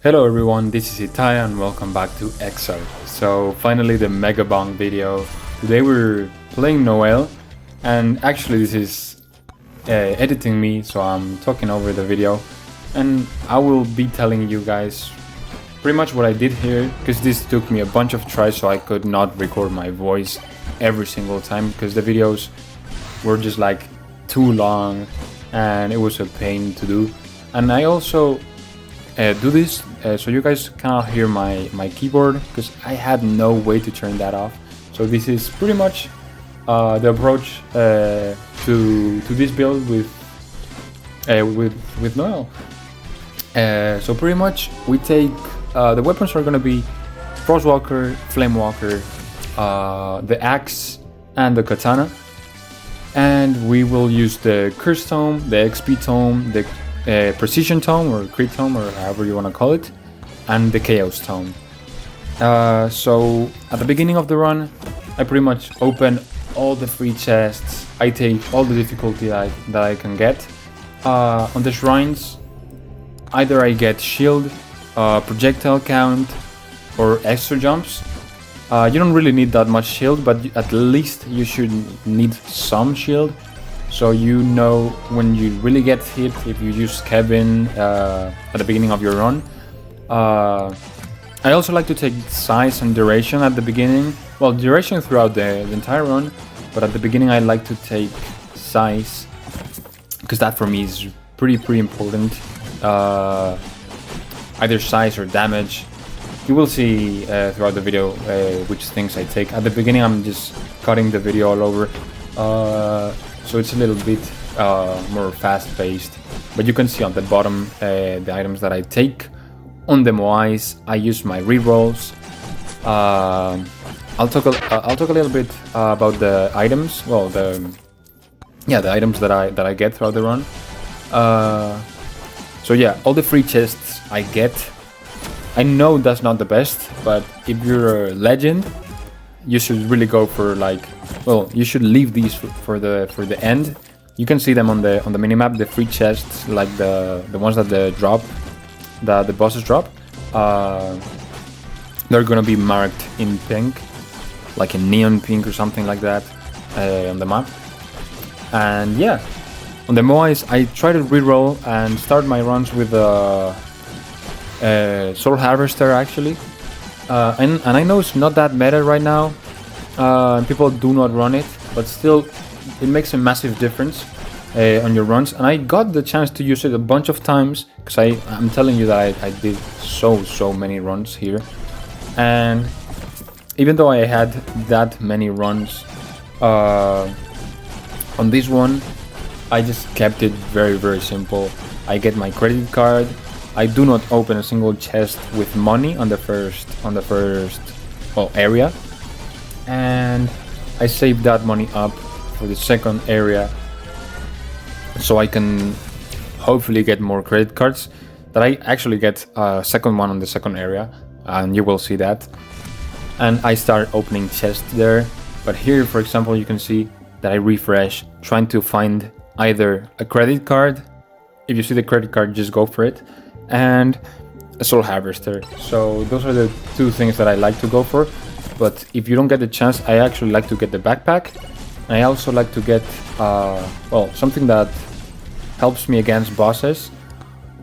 Hello everyone, this is Itaya and welcome back to Exile. So finally the Megabonk video. Today we're playing Noelle, and actually this is editing me, so I'm talking over the video. And I will be telling you guys pretty much what I did here, because this took me a bunch of tries so I could not record my voice every single time, because the videos were just like too long and it was a pain to do. And I also do this so you guys cannot hear my keyboard, because I had no way to turn that off. So this is pretty much the approach to this build with Noelle. So pretty much we take the weapons are gonna be Frostwalker, Flamewalker, the axe, and the katana. And we will use the Curse Tome, the XP Tome, the Precision Tome or Crit Tome, or however you want to call it, and the Chaos Tome. So at the beginning of the run, I pretty much open all the free chests. I take all the difficulty that I can get. On the shrines, either I get shield, projectile count, or extra jumps. You don't really need that much shield, but at least you should need some shield, so you know when you really get hit if you use Kevin at the beginning of your run. I also like to take size and duration at the beginning. Well, duration throughout the entire run, but at the beginning I like to take size, because that for me is pretty important. Either size or damage. You will see throughout the video which things I take. At the beginning I'm just cutting the video all over, so it's a little bit more fast-paced. But you can see on the bottom the items that I take. On the Moais, I use my rerolls. I'll talk a little bit about the items. Well, the items that I get throughout the run. So yeah, all the free chests I get. I know that's not the best, but if you're a legend, you should really go for you should leave these for the end. You can see them on the minimap, the free chests, like the ones that the bosses drop. They're gonna be marked in pink, like in neon pink or something like that, on the map. And yeah, on the Moais, I try to reroll and start my runs with Soul Harvester actually, and I know it's not that meta right now. People do not run it, but still, it makes a massive difference on your runs. And I got the chance to use it a bunch of times, because I'm telling you that I did so many runs here. And even though I had that many runs on this one, I just kept it very simple. I get my credit card. I do not open a single chest with money on the first area, and I save that money up for the second area, so I can hopefully get more credit cards. That I actually get a second one on the second area, and you will see that. And I start opening chests there. But here, for example, you can see that I refresh, trying to find either a credit card. If you see the credit card, just go for it. And a Soul Harvester. So those are the two things that I like to go for. But if you don't get the chance, I actually like to get the backpack. I also like to get something that helps me against bosses,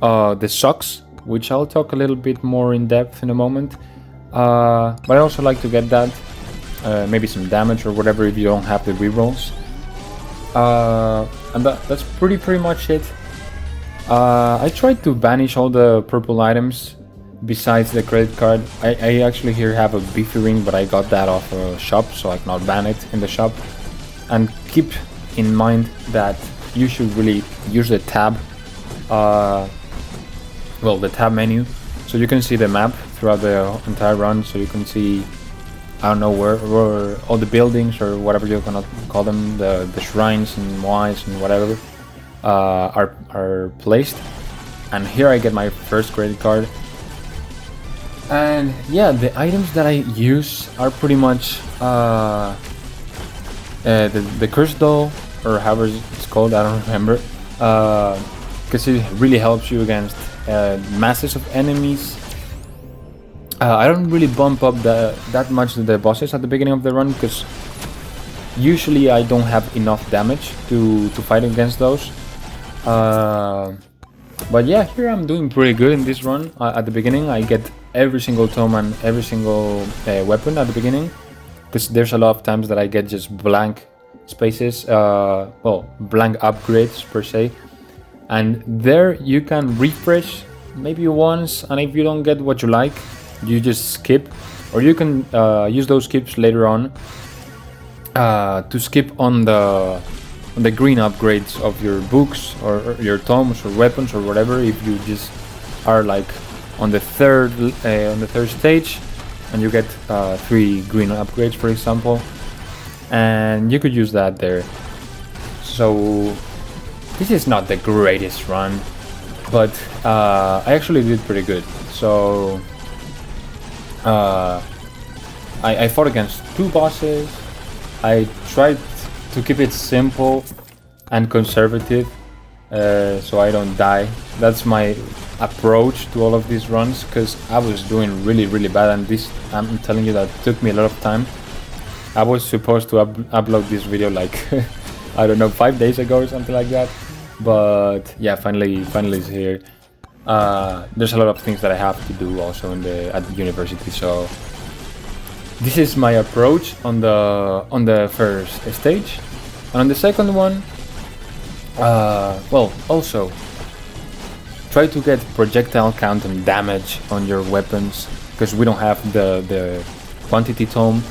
the socks, which I'll talk a little bit more in depth in a moment. But I also like to get that, maybe some damage or whatever if you don't have the rerolls. And that's pretty much it. I tried to banish all the purple items besides the credit card. I actually here have a beefy ring, but I got that off a shop, so I cannot ban it in the shop. And keep in mind that you should really use the tab, the tab menu, so you can see the map throughout the entire run, so you can see, I don't know, where all the buildings or whatever you're gonna call them, the shrines and moais and whatever, are placed. And here I get my first credit card. And yeah, the items that I use are pretty much the curse doll, or however it's called, I don't remember, because it really helps you against masses of enemies I don't really bump up that much the bosses at the beginning of the run, because usually I don't have enough damage to fight against those. But yeah, here I'm doing pretty good in this run. At the beginning I get every single tome and every single weapon at the beginning, because there's a lot of times that I get just blank spaces, well, blank upgrades per se. And there you can refresh maybe once, and if you don't get what you like, you just skip, or you can use those skips later on to skip on the green upgrades of your books or your tomes or weapons or whatever. If you just are like on the third stage and you get 3 green upgrades, for example, and you could use that there. So this is not the greatest run, but I actually did pretty good. So I fought against 2 bosses. I tried to keep it simple and conservative, so I don't die. That's my approach to all of these runs, because I was doing really bad, and this, I'm telling you, that took me a lot of time. I was supposed to upload this video like I don't know, 5 days ago or something like that, but yeah, finally it's here. There's a lot of things that I have to do also at the university, so this is my approach on the first stage. And on the second one, well, also try to get projectile count and damage on your weapons, because we don't have the quantity tome.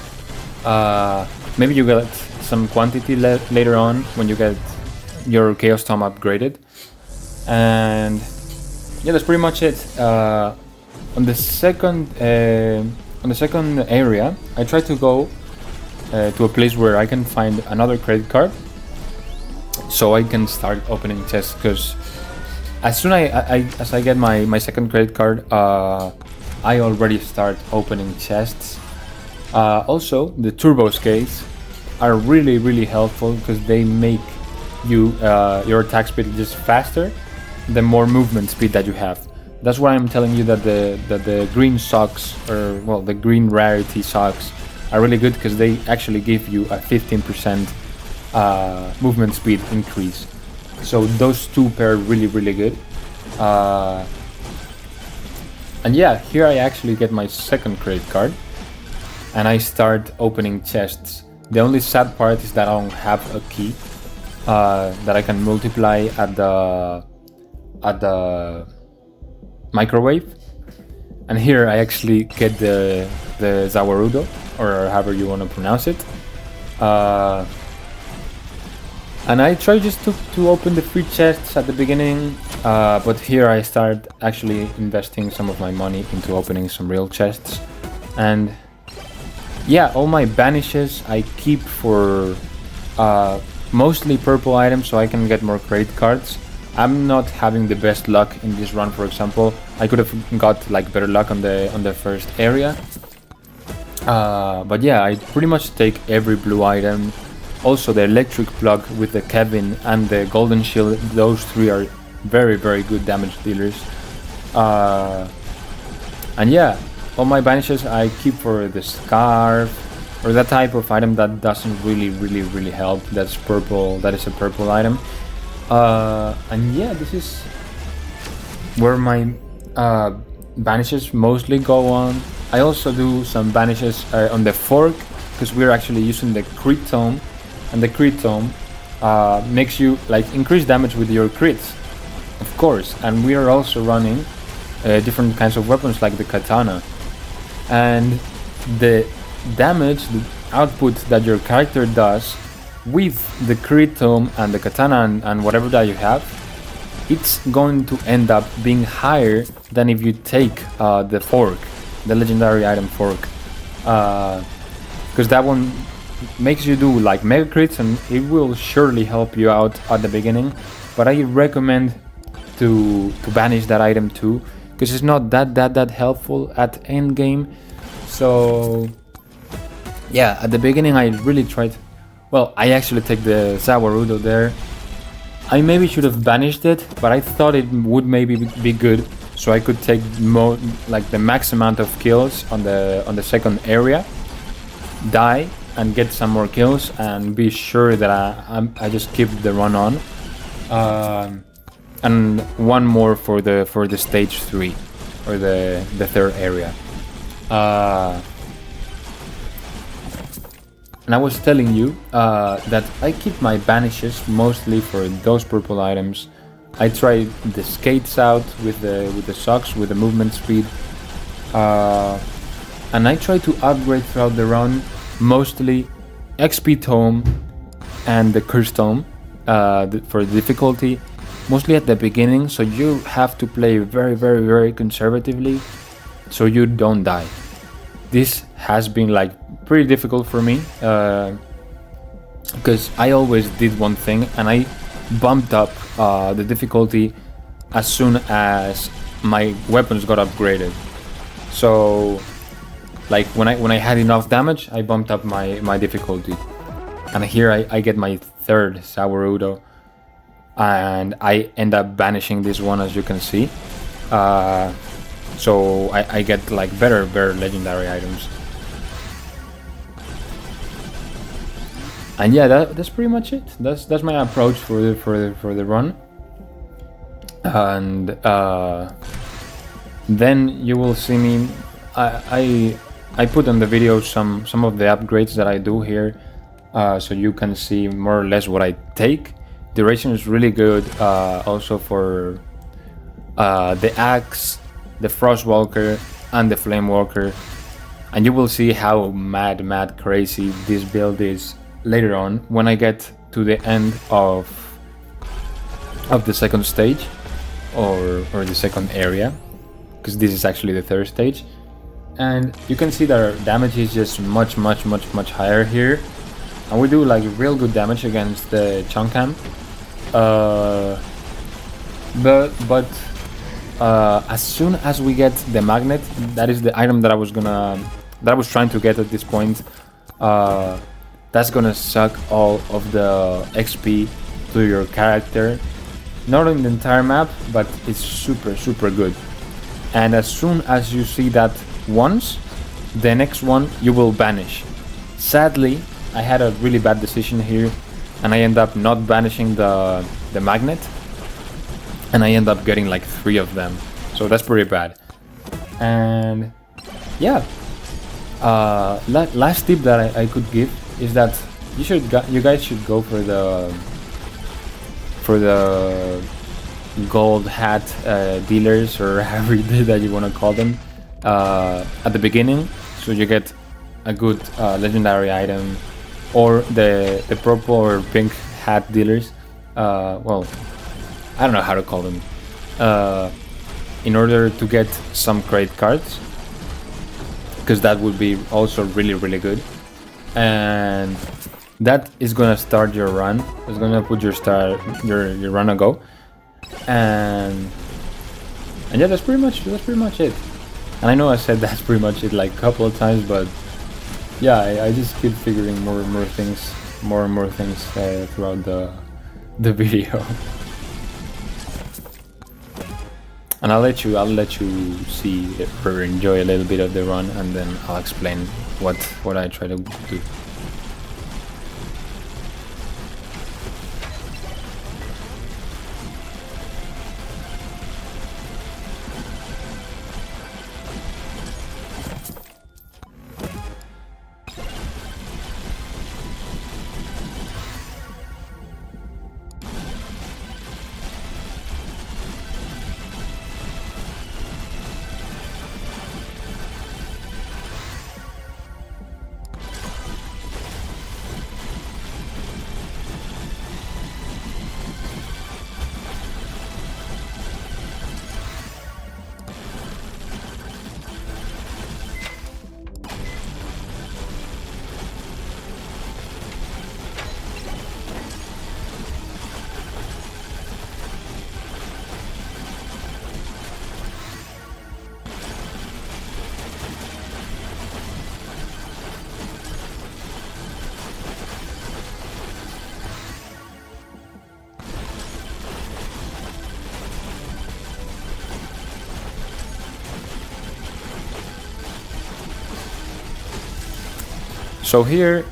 Maybe you get some quantity later on when you get your chaos tome upgraded. And yeah, that's pretty much it. On the second area, I try to go to a place where I can find another credit card, so I can start opening chests. Because as soon as I get my second credit card, I already start opening chests. Also, the turbo skates are really helpful, because they make your attack speed just faster the more movement speed that you have. That's why I'm telling you that the green socks, or well, the green rarity socks, are really good, because they actually give you a 15% movement speed increase. So those two pair really good. And yeah, here I actually get my second credit card, and I start opening chests. The only sad part is that I don't have a key that I can multiply at the microwave. And here I actually get the Zawarudo, or however you want to pronounce it. And I try just to open the free chests at the beginning, but here I start actually investing some of my money into opening some real chests. And yeah, all my banishes I keep for mostly purple items, so I can get more credit cards. I'm not having the best luck in this run, for example. I could have got like better luck on the first area. But yeah, I pretty much take every blue item. Also the electric plug with the Kevin and the golden shield, those 3 are very good damage dealers. And yeah, all my banishes I keep for the scarf, or that type of item that doesn't really help. That's purple, that is a purple item. And yeah, this is where my banishes mostly go on. I also do some banishes on the fork, because we're actually using the crit tome, and the crit tome makes you like increase damage with your crits, of course. And we are also running different kinds of weapons like the katana, and the damage, the output that your character does with the crit tome and the katana and whatever that you have, it's going to end up being higher than if you take the fork, the legendary item fork, because that one makes you do like mega crits, and it will surely help you out at the beginning. But I recommend to banish that item too, because it's not that helpful at end game. So yeah, at the beginning I really tried. Well, I actually take the Zawarudo there. I maybe should have banished it, but I thought it would maybe be good so I could take like the max amount of kills on the second area, die and get some more kills, and be sure that I just keep the run on. And one more for the stage 3 or the third area. And I was telling you that I keep my banishes mostly for those purple items. I try the skates out with the socks, with the movement speed, and I try to upgrade throughout the run mostly XP tome and the curse tome for the difficulty, mostly at the beginning. So you have to play very conservatively, so you don't die. This has been like pretty difficult for me because I always did one thing, and I bumped up the difficulty as soon as my weapons got upgraded. So like when I had enough damage, I bumped up my difficulty, and here I get my third Saurudo, and I end up banishing this one, as you can see. So I get like better legendary items. And yeah, that's pretty much it. That's my approach for the run. And then you will see me. I put on the video some of the upgrades that I do here, so you can see more or less what I take. Duration is really good. Also for the axe, the Frostwalker, and the Flamewalker, and you will see how mad crazy this build is later on when I get to the end of the second stage or the second area, because this is actually the third stage. And you can see that our damage is just much higher here, and we do like real good damage against the Chunkam. But as soon as we get the magnet, that is the item that I was trying to get at this point, that's gonna suck all of the XP to your character. Not on the entire map, but it's super good. And as soon as you see that once, the next one you will banish. Sadly, I had a really bad decision here, and I end up not banishing the magnet, and I end up getting like 3 of them, so that's pretty bad. And yeah, last tip that I could give is that you guys should go for the gold hat dealers, or however that you want to call them, at the beginning, so you get a good legendary item, or the purple or pink hat dealers. Well, I don't know how to call them, in order to get some credit cards, because that would be also really good. And that is gonna start your run. It's gonna put your run a go. And yeah, that's pretty much it. And I know I said that's pretty much it like a couple of times, but yeah, I just keep figuring more and more things throughout the video. And I'll let you see or enjoy a little bit of the run, and then I'll explain what I try to do. So here,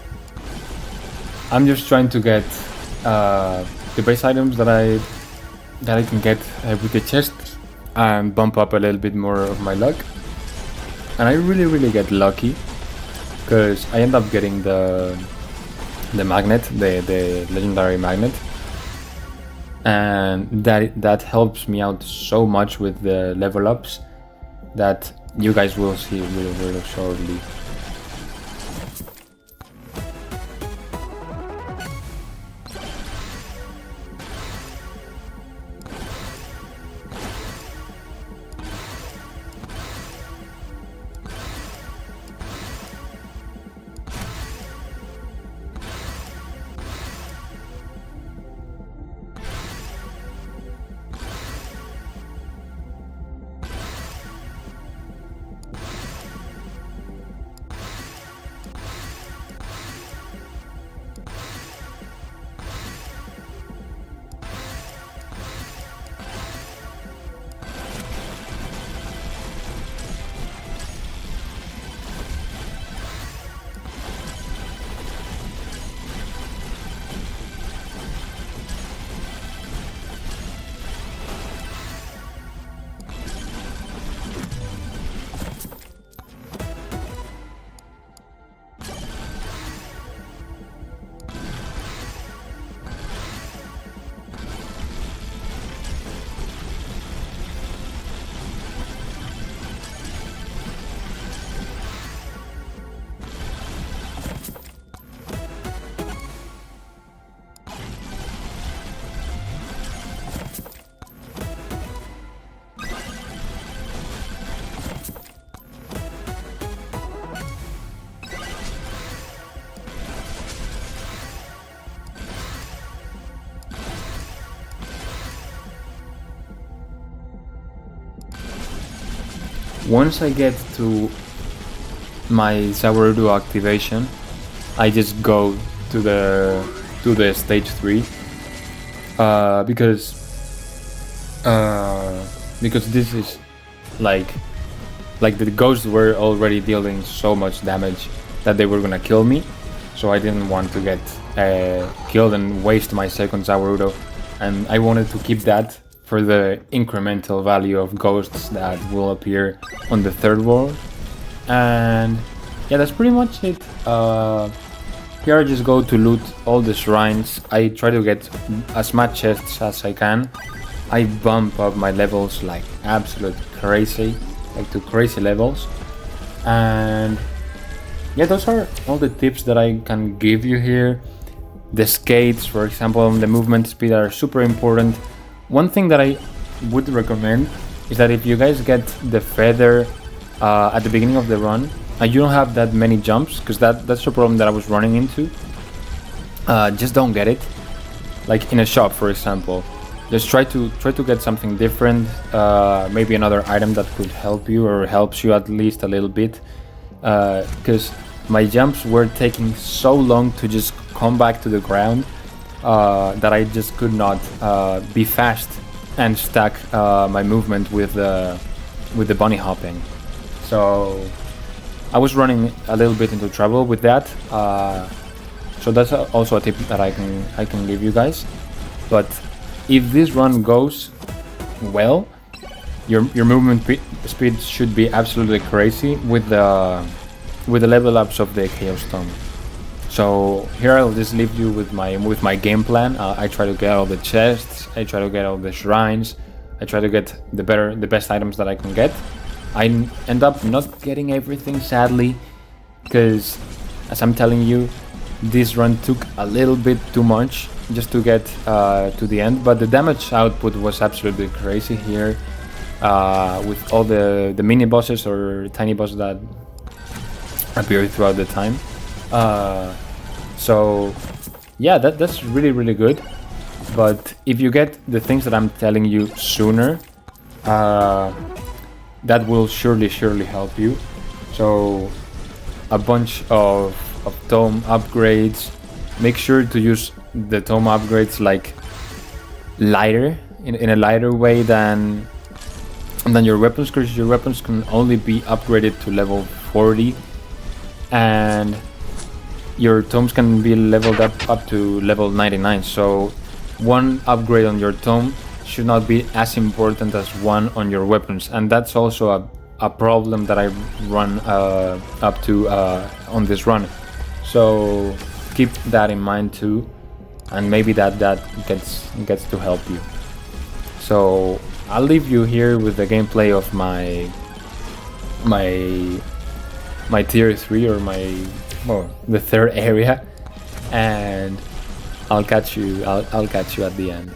I'm just trying to get the base items that I can get with the chest and bump up a little bit more of my luck. And I really get lucky because I end up getting the magnet, the legendary magnet, and that helps me out so much with the level ups that you guys will see really shortly. Once I get to my Zawarudo activation, I just go to the stage 3 because this is like the ghosts were already dealing so much damage that they were gonna kill me, so I didn't want to get killed and waste my second Zawarudo, and I wanted to keep that for the incremental value of ghosts that will appear on the third world. And yeah, that's pretty much it. Here I just go to loot all the shrines. I try to get as much chests as I can. I bump up my levels like absolute crazy, like to crazy levels. And yeah, those are all the tips that I can give you here. The skates, for example, and the movement speed are super important. One thing that I would recommend is that if you guys get the feather at the beginning of the run and you don't have that many jumps, because that's the problem that I was running into, just don't get it. Like in a shop, for example, just try to get something different, maybe another item that could help you or helps you at least a little bit, because my jumps were taking so long to just come back to the ground that I just could not be fast and stack my movement with the bunny hopping. So I was running a little bit into trouble with that. So that's also a tip that I can give you guys. But if this run goes well, your movement speed should be absolutely crazy with the level ups of the Chaos Stone. So here I'll just leave you with my game plan. I try to get all the chests, I try to get all the shrines, I try to get the best items that I can get. I end up not getting everything, sadly, because as I'm telling you, this run took a little bit too much just to get to the end, but the damage output was absolutely crazy here, with all the mini bosses or tiny bosses that appear throughout the time. So yeah, that's really good. But if you get the things that I'm telling you sooner, that will surely help you. So a bunch of tome upgrades. Make sure to use the tome upgrades like lighter, in a lighter way than your weapons, because your weapons can only be upgraded to level 40. And your tomes can be leveled up to level 99. So one upgrade on your tome should not be as important as one on your weapons, and that's also a problem that I run up to on this run. So keep that in mind too, and maybe that gets to help you. So I'll leave you here with the gameplay of my tier 3, or the third area, and I'll catch you at the end.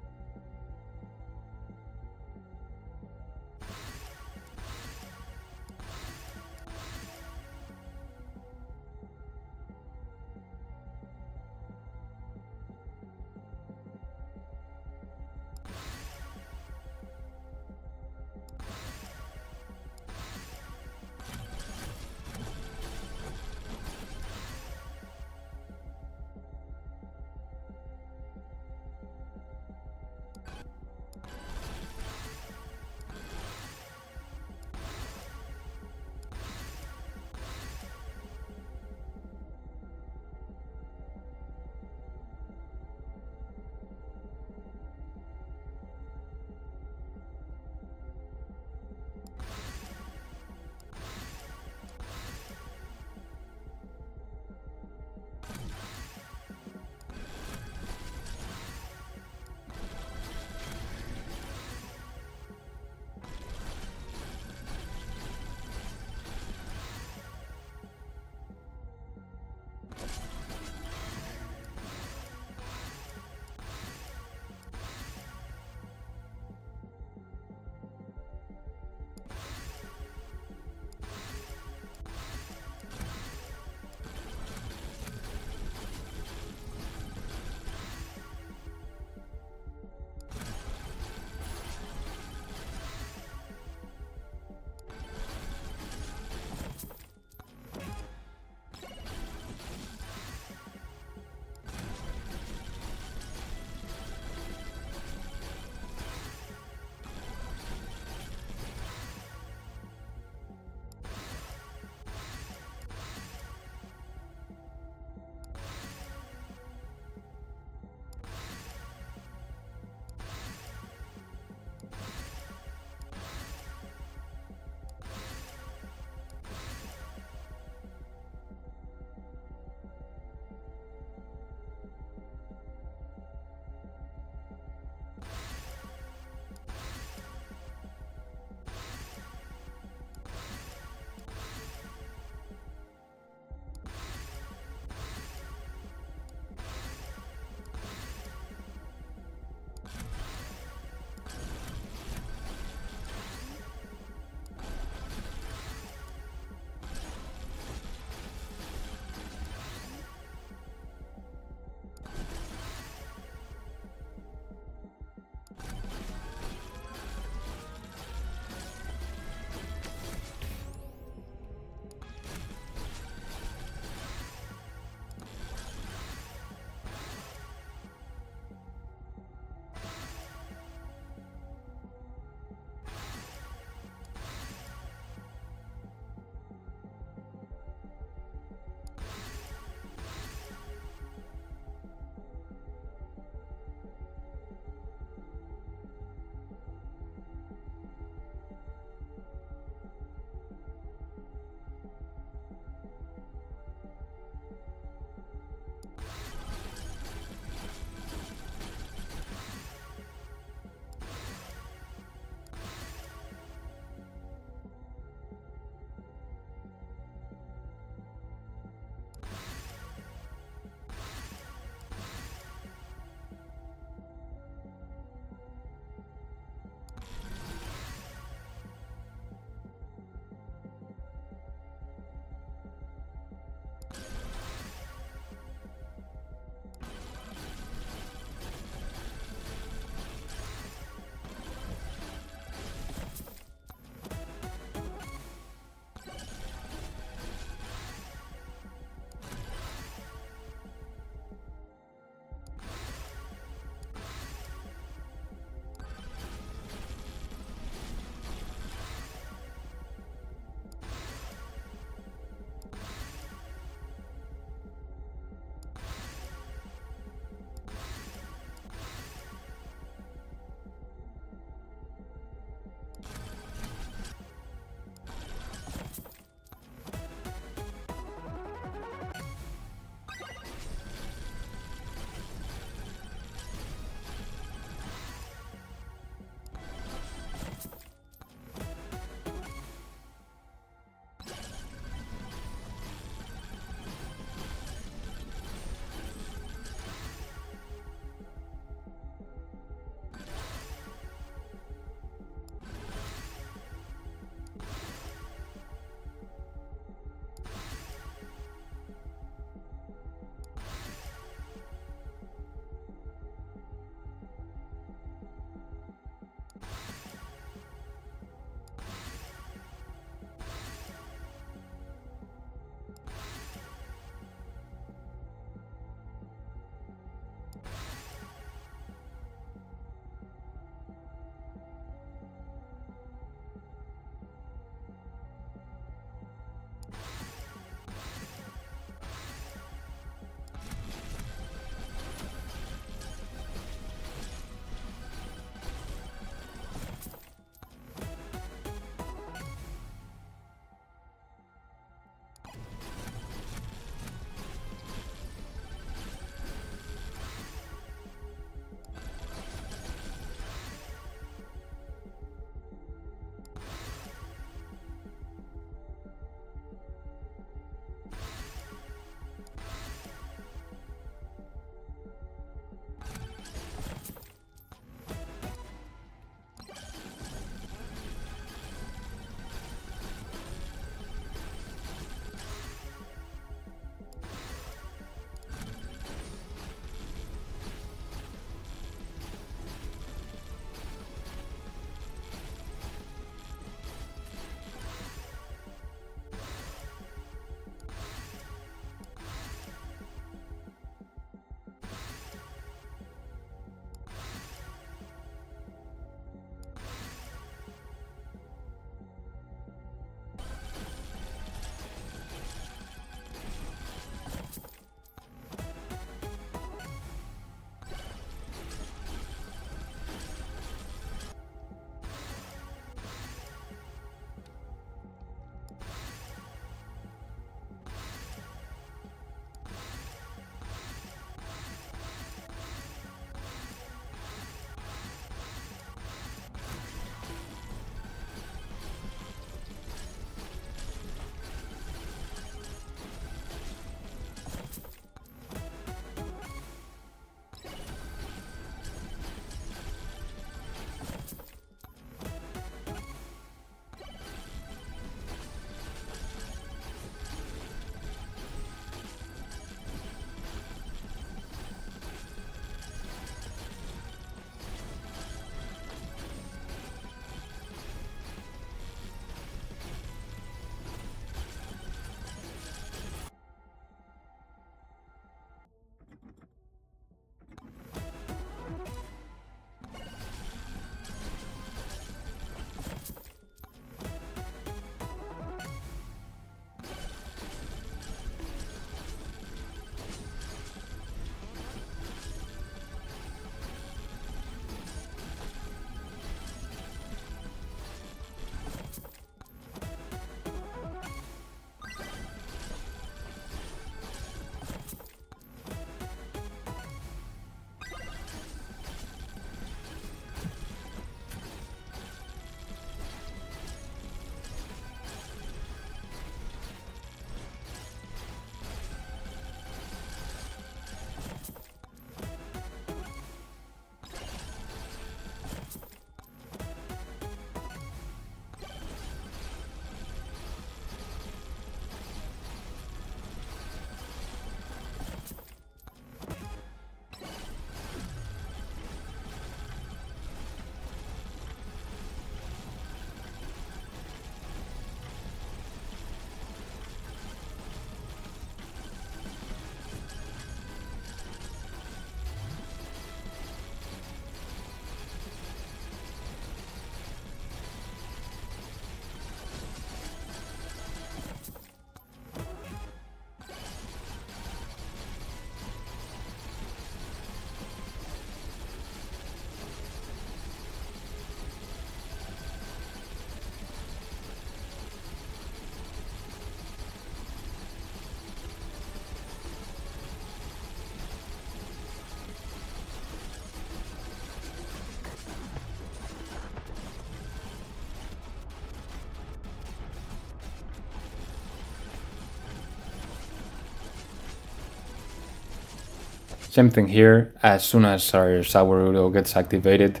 Same thing here. As soon as our Saurudo gets activated,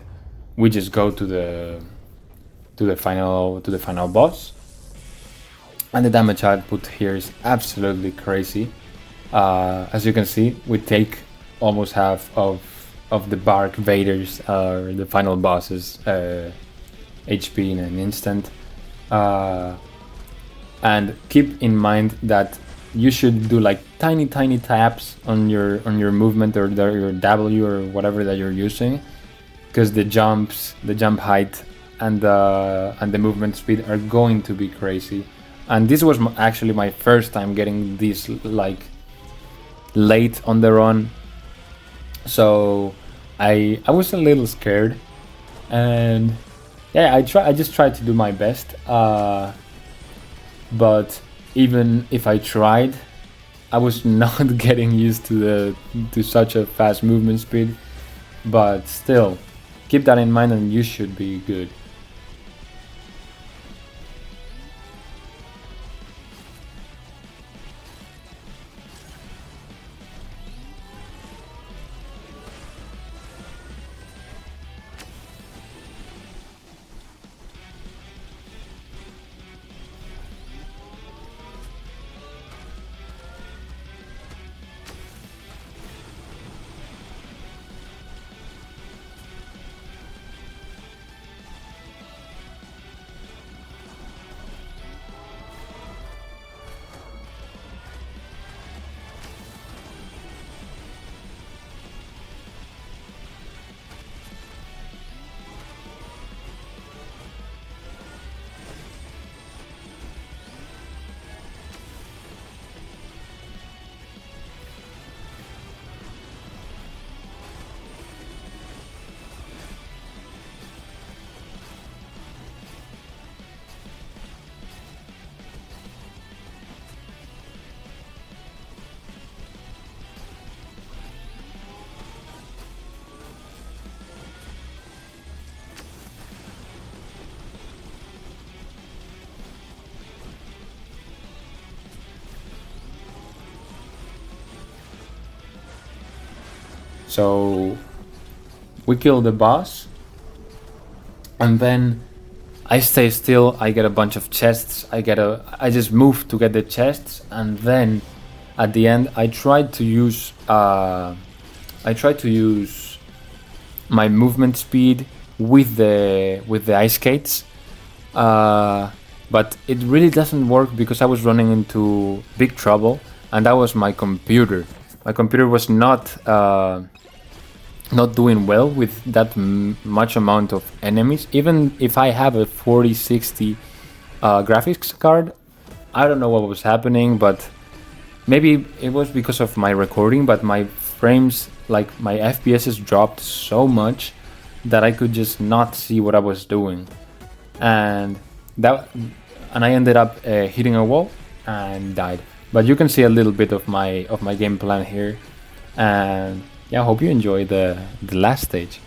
we just go to the final boss, and the damage output here is absolutely crazy. As you can see, we take almost half of the Bark Vaders, the final bosses, HP in an instant. And keep in mind that you should do like tiny taps on your movement or your W or whatever that you're using, because the jump height and the movement speed are going to be crazy. And this was actually my first time getting this like late on the run, so I was a little scared, and yeah, I just tried to do my best. But even if I tried, I was not getting used to such a fast movement speed. But still, keep that in mind, and you should be good. So we kill the boss, and then I stay still. I get a bunch of chests. I just move to get the chests, and then at the end I tried to use my movement speed with the ice skates, but it really doesn't work because I was running into big trouble, and that was my computer. My computer was not doing well with that much amount of enemies. Even if I have a 4060 graphics card, I don't know what was happening, but maybe it was because of my recording, but my frames, like my FPSs dropped so much that I could just not see what I was doing. And I ended up hitting a wall and died. But you can see a little bit of my game plan here, and yeah, I hope you enjoy the last stage.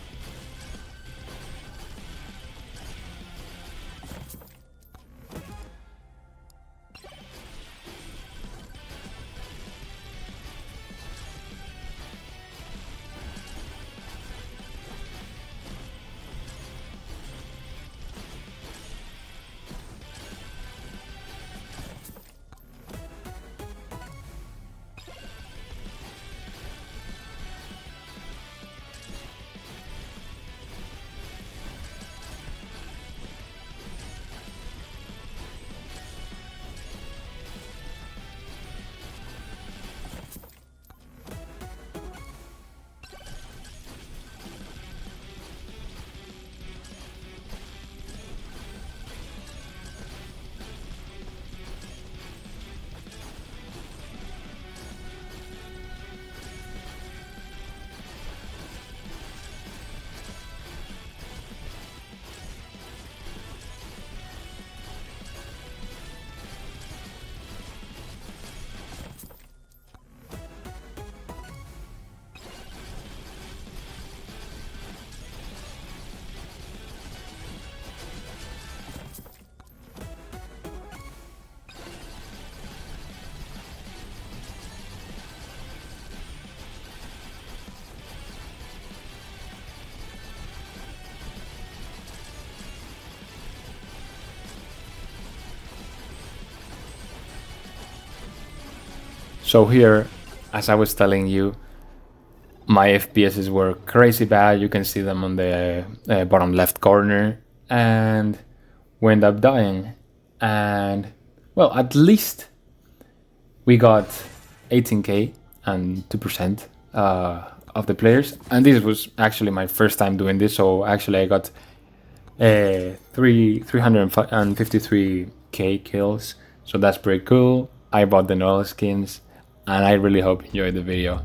So here, as I was telling you, my FPSs were crazy bad. You can see them on the bottom left corner, and we end up dying. And well, at least we got 18k and 2% of the players. And this was actually my first time doing this, so actually I got 353k kills. So that's pretty cool. I bought the Noelle skins, and I really hope you enjoyed the video.